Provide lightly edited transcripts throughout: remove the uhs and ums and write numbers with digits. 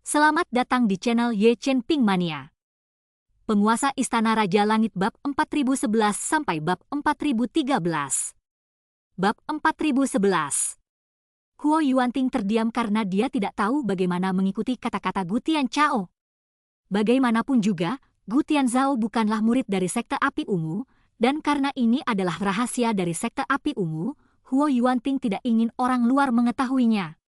Selamat datang di channel Ye Chen Ping Mania. Penguasa Istana Raja Langit bab 4011 sampai bab 4013. Bab 4011. Huo Yuanting terdiam karena dia tidak tahu bagaimana mengikuti kata-kata Gu Tianzhao. Bagaimanapun juga, Gu Tianzhao bukanlah murid dari Sekte Api Ungu, dan karena ini adalah rahasia dari Sekte Api Ungu, Huo Yuanting tidak ingin orang luar mengetahuinya.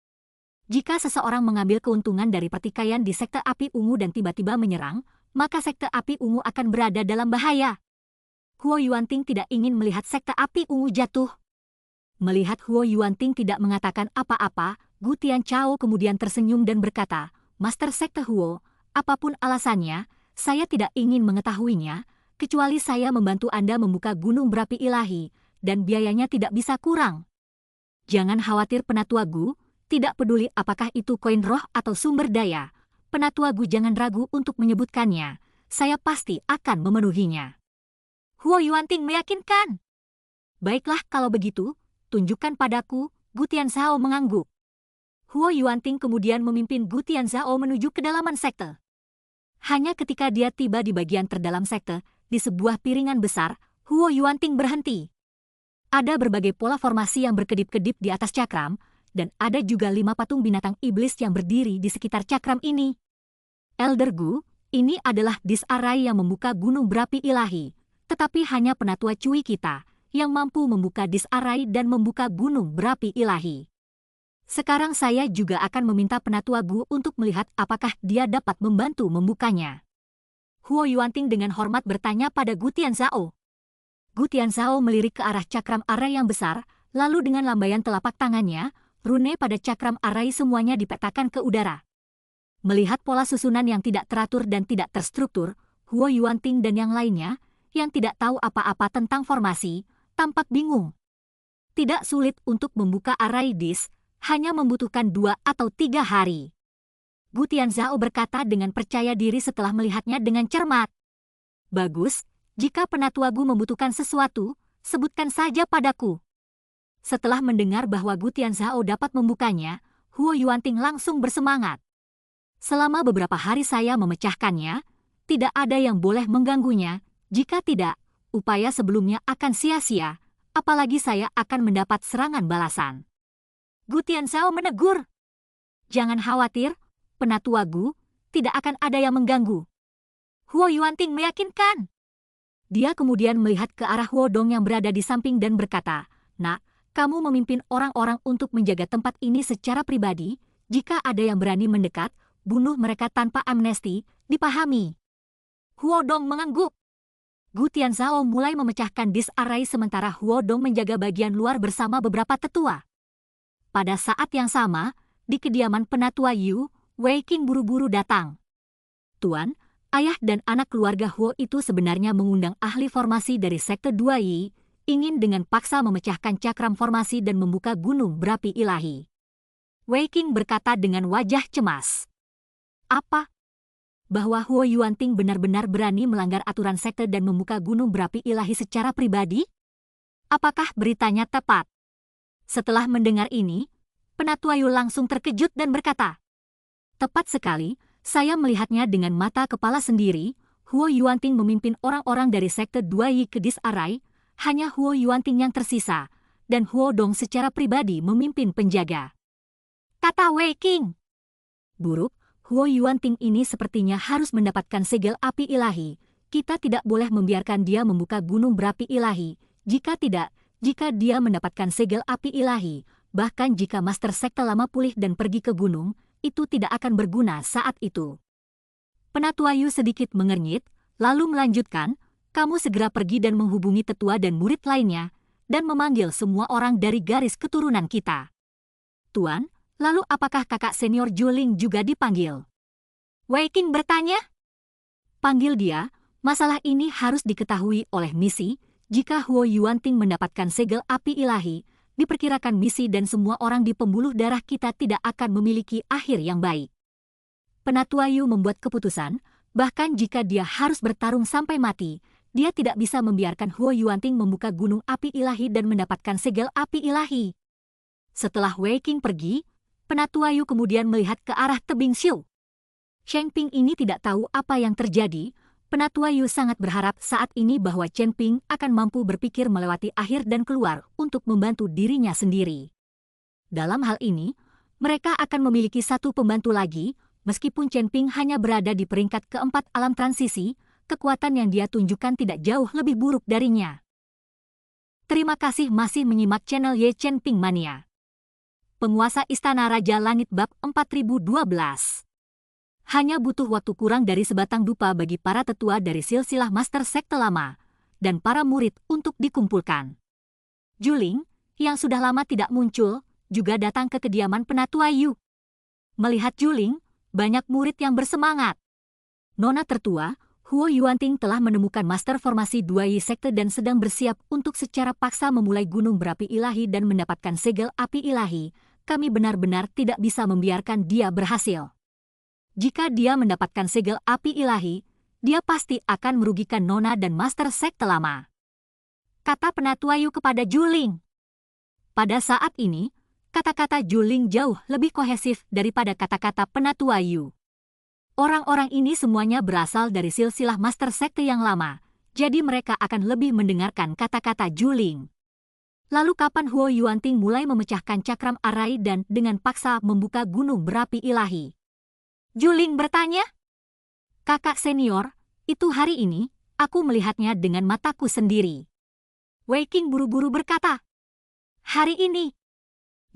Jika seseorang mengambil keuntungan dari pertikaian di Sekte Api Ungu dan tiba-tiba menyerang, maka Sekte Api Ungu akan berada dalam bahaya. Huo Yuanting tidak ingin melihat Sekte Api Ungu jatuh. Melihat Huo Yuanting tidak mengatakan apa-apa, Gu Tianzhao kemudian tersenyum dan berkata, "Master Sekte Huo, apapun alasannya, saya tidak ingin mengetahuinya, kecuali saya membantu Anda membuka gunung berapi ilahi, dan biayanya tidak bisa kurang. Jangan khawatir Penatua Gu. Tidak peduli apakah itu koin roh atau sumber daya, Penatua Gu jangan ragu untuk menyebutkannya. Saya pasti akan memenuhinya." Huo Yuanting meyakinkan. "Baiklah kalau begitu, tunjukkan padaku." Gu Tianzhao mengangguk. Huo Yuanting kemudian memimpin Gu Tianzhao menuju kedalaman sekte. Hanya ketika dia tiba di bagian terdalam sekte, di sebuah piringan besar, Huo Yuanting berhenti. Ada berbagai pola formasi yang berkedip-kedip di atas cakram, dan ada juga 5 patung binatang iblis yang berdiri di sekitar cakram ini. Elder Gu, ini adalah disarai yang membuka gunung berapi ilahi, tetapi hanya penatua Cui kita yang mampu membuka disarai dan membuka gunung berapi ilahi. Sekarang saya juga akan meminta penatua Gu untuk melihat apakah dia dapat membantu membukanya. Huo Yuanting dengan hormat bertanya pada Gu Tianzhao. Gu Tianzhao melirik ke arah cakram arai yang besar, lalu dengan lambaian telapak tangannya, rune pada cakram arai semuanya dipetakan ke udara. Melihat pola susunan yang tidak teratur dan tidak terstruktur, Huo Yuanting dan yang lainnya, yang tidak tahu apa-apa tentang formasi, tampak bingung. Tidak sulit untuk membuka arai dis, hanya membutuhkan 2 atau 3 hari. Gu Tianzhao berkata dengan percaya diri setelah melihatnya dengan cermat. "Bagus, jika Penatua Gu membutuhkan sesuatu, sebutkan saja padaku." Setelah mendengar bahwa Gu Tianzhao dapat membukanya, Huo Yuanting langsung bersemangat. "Selama beberapa hari saya memecahkannya, tidak ada yang boleh mengganggunya. Jika tidak, upaya sebelumnya akan sia-sia, apalagi saya akan mendapat serangan balasan." Gu Tianzhao menegur. "Jangan khawatir, Penatua Gu, tidak akan ada yang mengganggu." Huo Yuanting meyakinkan. Dia kemudian melihat ke arah Huo Dong yang berada di samping dan berkata, "Nak, kamu memimpin orang-orang untuk menjaga tempat ini secara pribadi. Jika ada yang berani mendekat, bunuh mereka tanpa amnesti, dipahami?" Huo Dong mengangguk. Gu Tianzhao mulai memecahkan disarai sementara Huo Dong menjaga bagian luar bersama beberapa tetua. Pada saat yang sama, di kediaman Penatua Yu, Wei Qing buru-buru datang. "Tuan, ayah dan anak keluarga Huo itu sebenarnya mengundang ahli formasi dari Sekte 2 Yi, ingin dengan paksa memecahkan cakram formasi dan membuka gunung berapi ilahi." Wei Qing berkata dengan wajah cemas. "Apa? Bahwa Huo Yuanting benar-benar berani melanggar aturan sekte dan membuka gunung berapi ilahi secara pribadi? Apakah beritanya tepat?" Setelah mendengar ini, Penatua Yu langsung terkejut dan berkata, "Tepat sekali, saya melihatnya dengan mata kepala sendiri. Huo Yuanting memimpin orang-orang dari Sekte 2 Yi ke disarai, hanya Huo Yuanting yang tersisa, dan Huo Dong secara pribadi memimpin penjaga," kata Wei Qing. "Buruk, Huo Yuanting ini sepertinya harus mendapatkan segel api ilahi. Kita tidak boleh membiarkan dia membuka gunung berapi ilahi. Jika tidak, jika dia mendapatkan segel api ilahi, bahkan jika Master Sekte lama pulih dan pergi ke gunung, itu tidak akan berguna saat itu." Penatua Yu sedikit mengernyit, lalu melanjutkan, "Kamu segera pergi dan menghubungi tetua dan murid lainnya, dan memanggil semua orang dari garis keturunan kita." "Tuan, lalu apakah kakak senior Juling juga dipanggil?" Wei Qing bertanya. "Panggil dia, masalah ini harus diketahui oleh misi. Jika Huo Yuanting mendapatkan segel api ilahi, diperkirakan misi dan semua orang di pembuluh darah kita tidak akan memiliki akhir yang baik." Penatua Yu membuat keputusan, bahkan jika dia harus bertarung sampai mati, dia tidak bisa membiarkan Huo Yuanting membuka gunung api ilahi dan mendapatkan segel api ilahi. Setelah Wei Qing pergi, Penatua Yu kemudian melihat ke arah tebing Xiu. Cheng Ping ini tidak tahu apa yang terjadi. Penatua Yu sangat berharap saat ini bahwa Cheng Ping akan mampu berpikir melewati akhir dan keluar untuk membantu dirinya sendiri. Dalam hal ini, mereka akan memiliki satu pembantu lagi, meskipun Cheng Ping hanya berada di peringkat keempat alam transisi, kekuatan yang dia tunjukkan tidak jauh lebih buruk darinya. Terima kasih masih menyimak channel Ye Chen Ping Mania. Penguasa Istana Raja Langit Bab 4012. Hanya butuh waktu kurang dari sebatang dupa bagi para tetua dari silsilah Master Sekte Lama dan para murid untuk dikumpulkan. Juling, yang sudah lama tidak muncul, juga datang ke kediaman Penatua Yu. Melihat Juling, banyak murid yang bersemangat. Nona tertua, Huo Yuanting telah menemukan Master Formasi 2 Yi Sekte dan sedang bersiap untuk secara paksa memulai gunung berapi ilahi dan mendapatkan segel api ilahi. Kami benar-benar tidak bisa membiarkan dia berhasil. Jika dia mendapatkan segel api ilahi, dia pasti akan merugikan Nona dan Master Sekte Lama. Kata Penatua Yu kepada Juling. Pada saat ini, kata-kata Juling jauh lebih kohesif daripada kata-kata Penatua Yu. Orang-orang ini semuanya berasal dari silsilah Master Sekte yang lama, jadi mereka akan lebih mendengarkan kata-kata Juling. Lalu kapan Huo Yuanting mulai memecahkan cakram arai dan dengan paksa membuka gunung berapi ilahi? Juling bertanya. Kakak senior, itu hari ini, aku melihatnya dengan mataku sendiri. Wei Qing buru-buru berkata. Hari ini.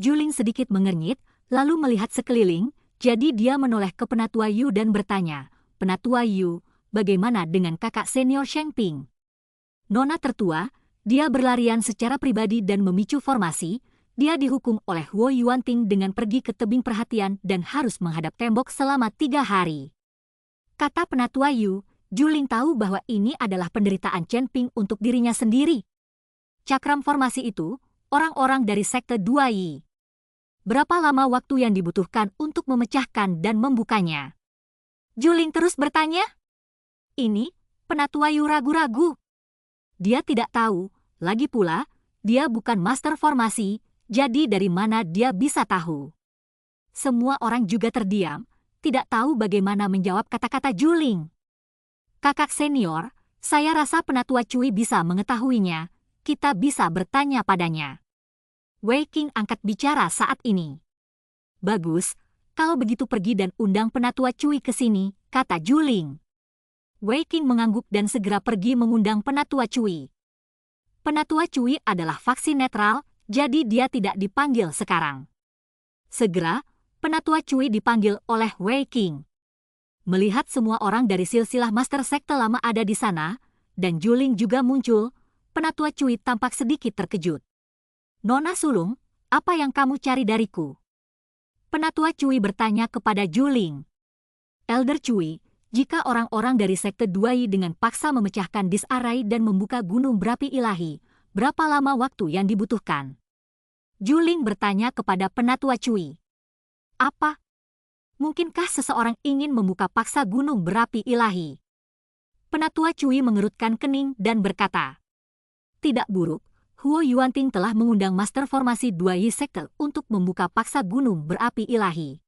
Juling sedikit mengernyit, lalu melihat sekeliling, jadi dia menoleh ke Penatua Yu dan bertanya, Penatua Yu, bagaimana dengan kakak senior Cheng Ping? Nona tertua, dia berlarian secara pribadi dan memicu formasi. Dia dihukum oleh Huo Yuanting dengan pergi ke tebing perhatian dan harus menghadap tembok selama 3 hari. Kata Penatua Yu, Juling tahu bahwa ini adalah penderitaan Cheng Ping untuk dirinya sendiri. Cakram formasi itu, orang-orang dari Sekte 2 Yi. Berapa lama waktu yang dibutuhkan untuk memecahkan dan membukanya? Juling terus bertanya. Ini, Penatua Yu ragu-ragu. Dia tidak tahu, lagi pula, dia bukan master formasi, jadi dari mana dia bisa tahu? Semua orang juga terdiam, tidak tahu bagaimana menjawab kata-kata Juling. Kakak senior, saya rasa Penatua Cui bisa mengetahuinya, kita bisa bertanya padanya. Wei Qing angkat bicara saat ini. Bagus, kalau begitu pergi dan undang Penatua Cui ke sini, kata Juling. Wei Qing mengangguk dan segera pergi mengundang Penatua Cui. Penatua Cui adalah faksi netral, jadi dia tidak dipanggil sekarang. Segera, Penatua Cui dipanggil oleh Wei Qing. Melihat semua orang dari silsilah Master Sekte Lama ada di sana, dan Juling juga muncul, Penatua Cui tampak sedikit terkejut. Nona sulung, apa yang kamu cari dariku? Penatua Cui bertanya kepada Juling. Elder Cui, jika orang-orang dari Sekte 2 Yi dengan paksa memecahkan disarai dan membuka gunung berapi ilahi, berapa lama waktu yang dibutuhkan? Juling bertanya kepada Penatua Cui. Apa? Mungkinkah seseorang ingin membuka paksa gunung berapi ilahi? Penatua Cui mengerutkan kening dan berkata. Tidak buruk, Huo Yuanting telah mengundang Master Formasi 2 Yi Sekte untuk membuka paksa gunung berapi ilahi.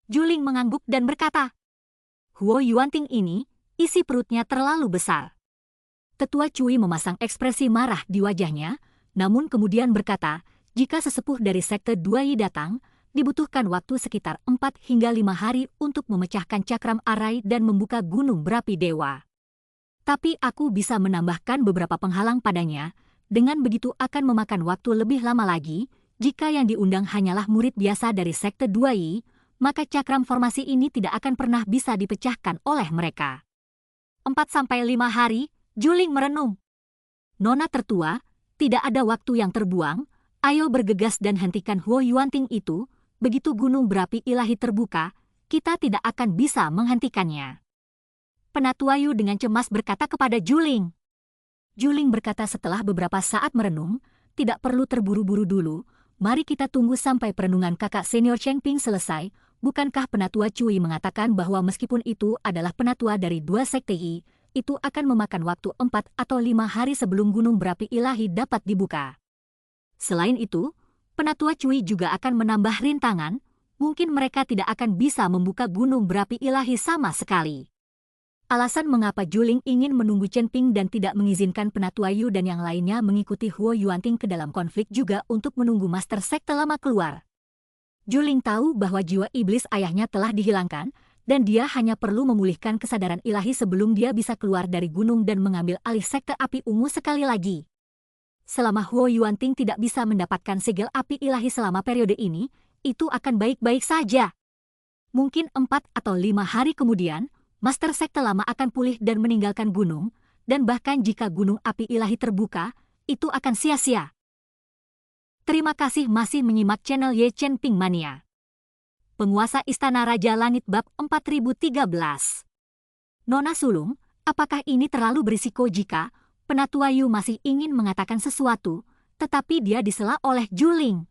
Juling mengangguk dan berkata. Huo Yuanting ini, isi perutnya terlalu besar. Tetua Cui memasang ekspresi marah di wajahnya, namun kemudian berkata, jika sesepuh dari Sekte 2 Yi datang, dibutuhkan waktu sekitar 4 hingga 5 hari untuk memecahkan cakram arai dan membuka gunung berapi dewa. Tapi aku bisa menambahkan beberapa penghalang padanya, dengan begitu akan memakan waktu lebih lama lagi, jika yang diundang hanyalah murid biasa dari Sekte 2 Yi, maka cakram formasi ini tidak akan pernah bisa dipecahkan oleh mereka. 4-5 hari, Juling merenung. Nona tertua, tidak ada waktu yang terbuang, ayo bergegas dan hentikan Huo Yuanting itu, begitu gunung berapi ilahi terbuka, kita tidak akan bisa menghentikannya. Penatua Yu dengan cemas berkata kepada Juling. Juling berkata setelah beberapa saat merenung, tidak perlu terburu-buru dulu, mari kita tunggu sampai perenungan kakak senior Cheng Ping selesai. Bukankah Penatua Cui mengatakan bahwa meskipun itu adalah penatua dari 2 sekte Yi, itu akan memakan waktu 4 atau 5 hari sebelum gunung berapi ilahi dapat dibuka. Selain itu, Penatua Cui juga akan menambah rintangan, mungkin mereka tidak akan bisa membuka gunung berapi ilahi sama sekali. Alasan mengapa Juling ingin menunggu Chen Ping dan tidak mengizinkan Penatua Yu dan yang lainnya mengikuti Huo Yuanting ke dalam konflik juga untuk menunggu Master Sekte Lama keluar. Juling tahu bahwa jiwa iblis ayahnya telah dihilangkan, dan dia hanya perlu memulihkan kesadaran ilahi sebelum dia bisa keluar dari gunung dan mengambil alih Sekte Api Ungu sekali lagi. Selama Huo Yuanting tidak bisa mendapatkan segel api ilahi selama periode ini, itu akan baik-baik saja. Mungkin 4 atau 5 hari kemudian, Master Sekte Lama akan pulih dan meninggalkan gunung, dan bahkan jika gunung api ilahi terbuka, itu akan sia-sia. Terima kasih masih menyimak channel Ye Chen Ping Mania. Penguasa Istana Raja Langit Bab 4013. Nona Sulung, apakah ini terlalu berisiko jika Penatua Yu masih ingin mengatakan sesuatu, tetapi dia disela oleh Juling?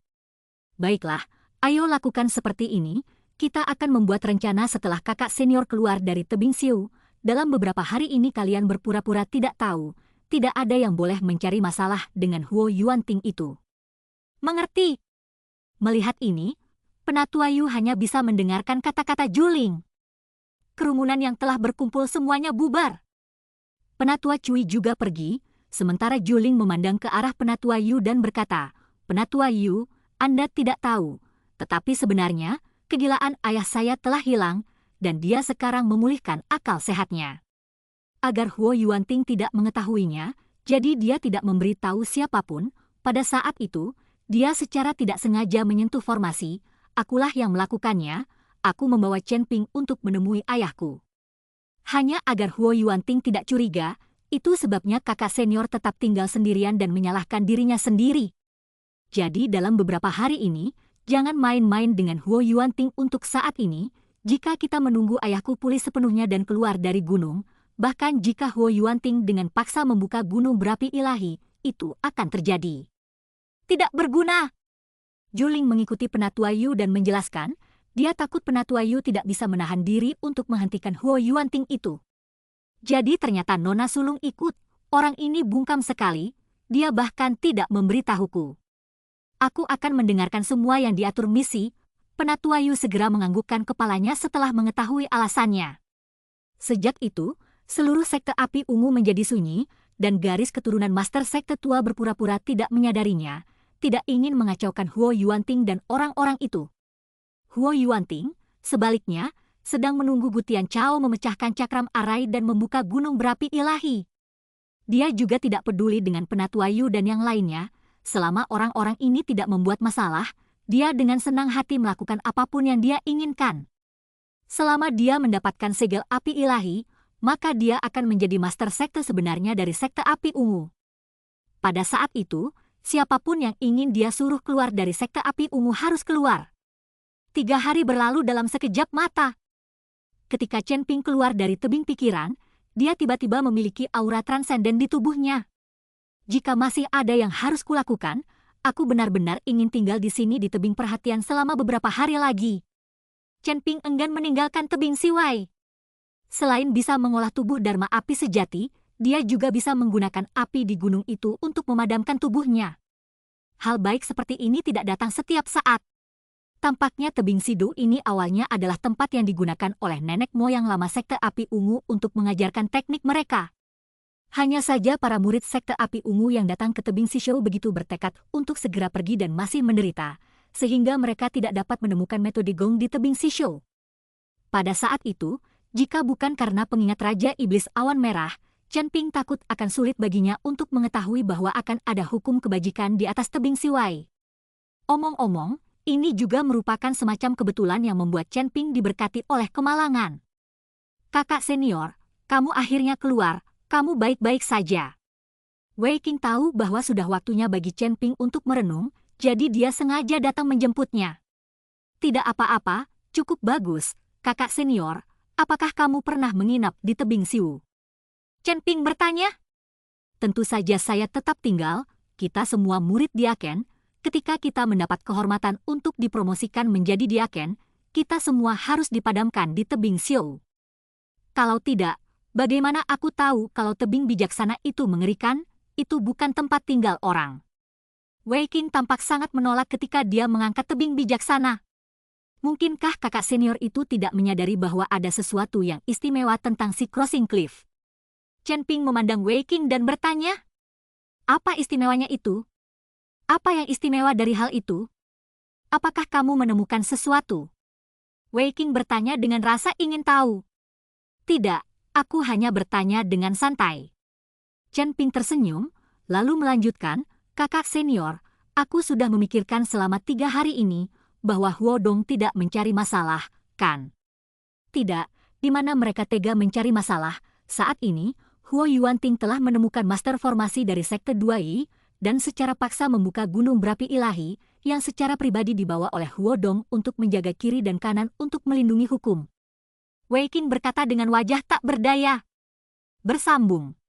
Baiklah, ayo lakukan seperti ini. Kita akan membuat rencana setelah kakak senior keluar dari tebing siu. Dalam beberapa hari ini kalian berpura-pura tidak tahu. Tidak ada yang boleh mencari masalah dengan Huo Yuanting itu. Mengerti? Melihat ini, Penatua Yu hanya bisa mendengarkan kata-kata Juling. Kerumunan yang telah berkumpul semuanya bubar. Penatua Cui juga pergi, sementara Juling memandang ke arah Penatua Yu dan berkata, "Penatua Yu, Anda tidak tahu, tetapi sebenarnya kegilaan ayah saya telah hilang, dan dia sekarang memulihkan akal sehatnya." Agar Huo Yuanting tidak mengetahuinya, jadi dia tidak memberitahu siapapun. Pada saat itu, dia secara tidak sengaja menyentuh formasi. "Akulah yang melakukannya, aku membawa Chen Ping untuk menemui ayahku." Hanya agar Huo Yuanting tidak curiga, itu sebabnya kakak senior tetap tinggal sendirian dan menyalahkan dirinya sendiri. Jadi dalam beberapa hari ini, jangan main-main dengan Huo Yuanting untuk saat ini. Jika kita menunggu ayahku pulih sepenuhnya dan keluar dari gunung, bahkan jika Huo Yuanting dengan paksa membuka gunung berapi ilahi, itu akan terjadi. Tidak berguna. Juling mengikuti Penatua Yu dan menjelaskan, dia takut Penatua Yu tidak bisa menahan diri untuk menghentikan Huo Yuanting itu. Jadi ternyata Nona Sulung ikut. Orang ini bungkam sekali, dia bahkan tidak memberitahuku. Aku akan mendengarkan semua yang diatur misi. Penatua Yu segera menganggukkan kepalanya setelah mengetahui alasannya. Sejak itu, seluruh Sekte Api Ungu menjadi sunyi, dan garis keturunan Master Sekte Tua berpura-pura tidak menyadarinya, tidak ingin mengacaukan Huo Yuanting dan orang-orang itu. Huo Yuanting, sebaliknya, sedang menunggu Gutian Cao memecahkan cakram arai dan membuka gunung berapi ilahi. Dia juga tidak peduli dengan Penatua Yu dan yang lainnya. Selama orang-orang ini tidak membuat masalah, dia dengan senang hati melakukan apapun yang dia inginkan. Selama dia mendapatkan segel api ilahi, maka dia akan menjadi Master Sekte sebenarnya dari Sekte Api Ungu. Pada saat itu, siapapun yang ingin dia suruh keluar dari Sekte Api Ungu harus keluar. 3 hari berlalu dalam sekejap mata. Ketika Chen Ping keluar dari tebing pikiran, dia tiba-tiba memiliki aura transenden di tubuhnya. Jika masih ada yang harus kulakukan, aku benar-benar ingin tinggal di sini di tebing perhatian selama beberapa hari lagi. Chen Ping enggan meninggalkan tebing Siwai. Selain bisa mengolah tubuh Dharma api sejati, dia juga bisa menggunakan api di gunung itu untuk memadamkan tubuhnya. Hal baik seperti ini tidak datang setiap saat. Tampaknya tebing Sidu ini awalnya adalah tempat yang digunakan oleh nenek moyang lama Sekte Api Ungu untuk mengajarkan teknik mereka. Hanya saja para murid Sekte Api Ungu yang datang ke tebing Sishou begitu bertekad untuk segera pergi dan masih menderita, sehingga mereka tidak dapat menemukan metode Gong di tebing Sishou. Pada saat itu, jika bukan karena pengingat Raja Iblis Awan Merah, Chen Ping takut akan sulit baginya untuk mengetahui bahwa akan ada hukum kebajikan di atas tebing Siwai. Omong-omong, ini juga merupakan semacam kebetulan yang membuat Chen Ping diberkati oleh kemalangan. "Kakak senior, kamu akhirnya keluar. Kamu baik-baik saja." Wei Qing tahu bahwa sudah waktunya bagi Chen Ping untuk merenung, jadi dia sengaja datang menjemputnya. "Tidak apa-apa, cukup bagus, kakak senior. Apakah kamu pernah menginap di tebing Siwu?" Chen Ping bertanya. "Tentu saja saya tetap tinggal, kita semua murid Diaken. Ketika kita mendapat kehormatan untuk dipromosikan menjadi Diaken, kita semua harus dipadamkan di tebing Siwu. Kalau tidak, bagaimana aku tahu kalau tebing bijaksana itu mengerikan? Itu bukan tempat tinggal orang." Wei Qing tampak sangat menolak ketika dia mengangkat tebing bijaksana. Mungkinkah kakak senior itu tidak menyadari bahwa ada sesuatu yang istimewa tentang si Crossing Cliff? Chen Ping memandang Wei Qing dan bertanya, apa istimewanya itu? Apa yang istimewa dari hal itu? Apakah kamu menemukan sesuatu? Wei Qing bertanya dengan rasa ingin tahu. Tidak, aku hanya bertanya dengan santai. Chen Ping tersenyum, lalu melanjutkan, kakak senior, aku sudah memikirkan selama 3 hari ini bahwa Huo Dong tidak mencari masalah, kan? Tidak, di mana mereka tega mencari masalah. Saat ini, Huo Yuanting telah menemukan master formasi dari Sekte 2i dan secara paksa membuka gunung berapi ilahi yang secara pribadi dibawa oleh Huo Dong untuk menjaga kiri dan kanan untuk melindungi hukum. Wei Qing berkata dengan wajah tak berdaya. Bersambung.